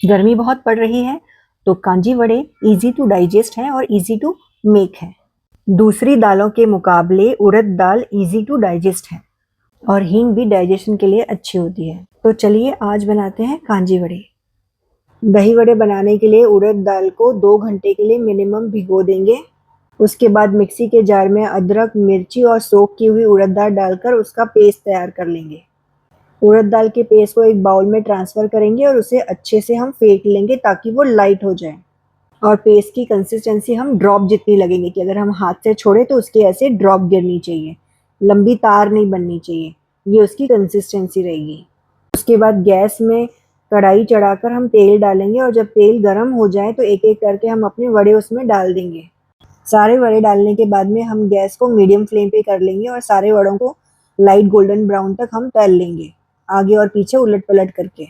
गर्मी बहुत पड़ रही है तो कांजी वड़े इजी टू डाइजेस्ट हैं और इजी टू मेक है। दूसरी दालों के मुकाबले उड़द दाल इजी टू डाइजेस्ट है और हींग भी डाइजेशन के लिए अच्छी होती है। तो चलिए आज बनाते हैं कांजी वड़े। दही वड़े बनाने के लिए उड़द दाल को 2 घंटे के लिए मिनिमम भिगो देंगे। उसके बाद मिक्सी के जार में अदरक, मिर्ची और सोख की हुई उड़द दाल डालकर उसका पेस्ट तैयार कर लेंगे। उड़द दाल के पेस्ट को एक बाउल में ट्रांसफ़र करेंगे और उसे अच्छे से हम फेंट लेंगे ताकि वो लाइट हो जाए। और पेस्ट की कंसिस्टेंसी हम ड्रॉप जितनी लगेंगे कि अगर हम हाथ से छोड़े तो उसकी ऐसे ड्रॉप गिरनी चाहिए, लंबी तार नहीं बननी चाहिए, ये उसकी कंसिस्टेंसी रहेगी। उसके बाद गैस में कढ़ाई चढ़ाकर हम तेल डालेंगे और जब तेल गर्म हो जाए तो एक एक करके हम अपने वड़े उसमें डाल देंगे। सारे वड़े डालने के बाद में हम गैस को मीडियम फ्लेम पे कर लेंगे और सारे वड़ों को लाइट गोल्डन ब्राउन तक हम तल लेंगे, आगे और पीछे उलट पलट करके।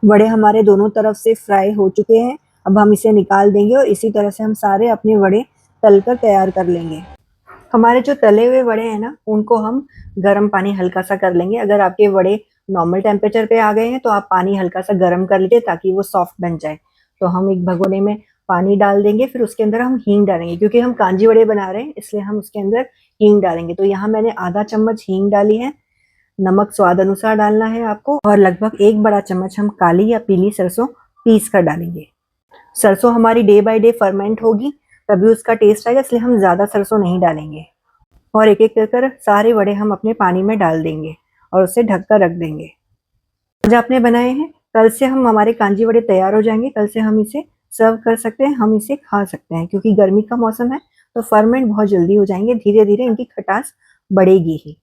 वड़े हमारे दोनों तरफ से फ्राई हो चुके हैं। अब हम इसे निकाल देंगे और इसी तरह से हम सारे अपने वड़े तलकर तैयार कर लेंगे। हमारे जो तले हुए वड़े हैं ना, उनको हम गर्म पानी हल्का सा कर लेंगे। अगर आपके वड़े नॉर्मल टेम्परेचर पे आ गए हैं तो आप पानी हल्का सा गर्म कर लीजिए ताकि वो सॉफ्ट बन जाए। तो हम एक भगोने में पानी डाल देंगे, फिर उसके अंदर हम हींग डालेंगे क्योंकि हम कांजी वड़े बना रहे हैं, इसलिए हम उसके अंदर हींग डालेंगे। तो यहाँ मैंने आधा चम्मच हींग डाली है। नमक स्वाद अनुसार डालना है आपको और लगभग 1 बड़ा चम्मच हम काली या पीली सरसों पीस कर डालेंगे। सरसों हमारी डे बाय डे फर्मेंट होगी तभी उसका टेस्ट आएगा, इसलिए हम ज़्यादा सरसों नहीं डालेंगे। और एक एक कर सारे वड़े हम अपने पानी में डाल देंगे और उसे ढक कर रख देंगे। आज आपने बनाए हैं, कल से हमारे कांजी वड़े तैयार हो जाएंगे। कल से हम इसे सर्व कर सकते हैं, हम इसे खा सकते हैं क्योंकि गर्मी का मौसम है तो फर्मेंट बहुत जल्दी हो जाएंगे, धीरे धीरे इनकी खटास बढ़ेगी ही।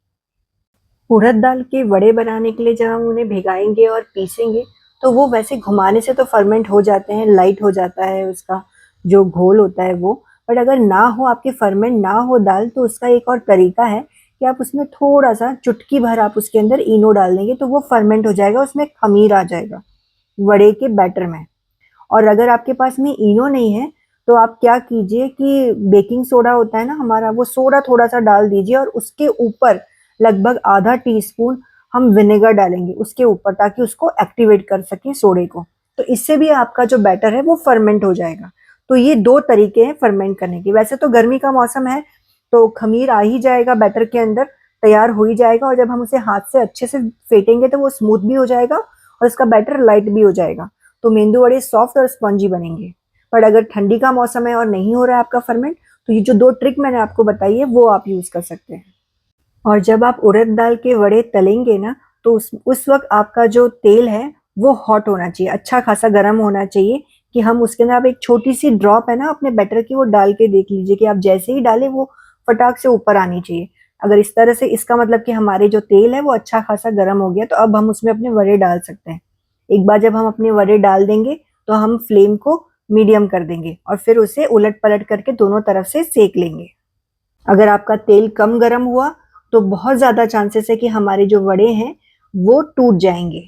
उड़द दाल के वड़े बनाने के लिए जब हम उन्हें भिगाएंगे और पीसेंगे तो वो वैसे घुमाने से तो फर्मेंट हो जाते हैं, लाइट हो जाता है उसका जो घोल होता है वो। बट अगर ना हो, आपके फर्मेंट ना हो दाल, तो उसका एक और तरीका है कि आप उसमें थोड़ा सा चुटकी भर आप उसके अंदर इनो डाल देंगे तो वो फर्मेंट हो जाएगा, उसमें खमीर आ जाएगा वड़े के बैटर में। और अगर आपके पास में इनो नहीं है तो आप क्या कीजिए कि बेकिंग सोडा होता है ना हमारा, वो सोडा थोड़ा सा डाल दीजिए और उसके ऊपर लगभग आधा टीस्पून हम विनेगर डालेंगे उसके ऊपर ताकि उसको एक्टिवेट कर सकें सोडे को। तो इससे भी आपका जो बैटर है वो फर्मेंट हो जाएगा। तो ये 2 तरीके हैं फर्मेंट करने के। वैसे तो गर्मी का मौसम है तो खमीर आ ही जाएगा बैटर के अंदर, तैयार हो ही जाएगा और जब हम उसे हाथ से अच्छे से फेंटेंगे तो वो स्मूथ भी हो जाएगा और इसका बैटर लाइट भी हो जाएगा। तो मेंदू वड़े सॉफ्ट और स्पंजी बनेंगे। पर अगर ठंडी का मौसम है और नहीं हो रहा है आपका फर्मेंट तो ये जो 2 ट्रिक मैंने आपको बताई है वो आप यूज कर सकते हैं। और जब आप उड़द दाल के वड़े तलेंगे ना तो उस वक्त आपका जो तेल है वो हॉट होना चाहिए, अच्छा खासा गर्म होना चाहिए कि हम उसके अंदर आप एक छोटी सी ड्रॉप है ना अपने बैटर की वो डाल के देख लीजिए कि आप जैसे ही डालें वो फटाक से ऊपर आनी चाहिए। अगर इस तरह से, इसका मतलब कि हमारे जो तेल है वो अच्छा खासा गर्म हो गया। तो अब हम उसमें अपने वड़े डाल सकते हैं। एक बार जब हम अपने वड़े डाल देंगे तो हम फ्लेम को मीडियम कर देंगे और फिर उसे उलट पलट करके दोनों तरफ से सेक लेंगे। अगर आपका तेल कम गर्म हुआ तो बहुत ज़्यादा चांसेस है कि हमारे जो वड़े हैं वो टूट जाएंगे।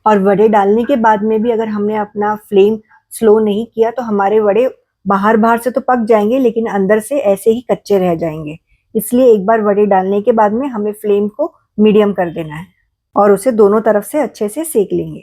और वड़े डालने के बाद में भी अगर हमने अपना फ्लेम स्लो नहीं किया तो हमारे वड़े बाहर बाहर से तो पक जाएंगे लेकिन अंदर से ऐसे ही कच्चे रह जाएंगे। इसलिए एक बार वड़े डालने के बाद में हमें फ्लेम को मीडियम कर देना है और उसे दोनों तरफ से अच्छे से सेक लेंगे।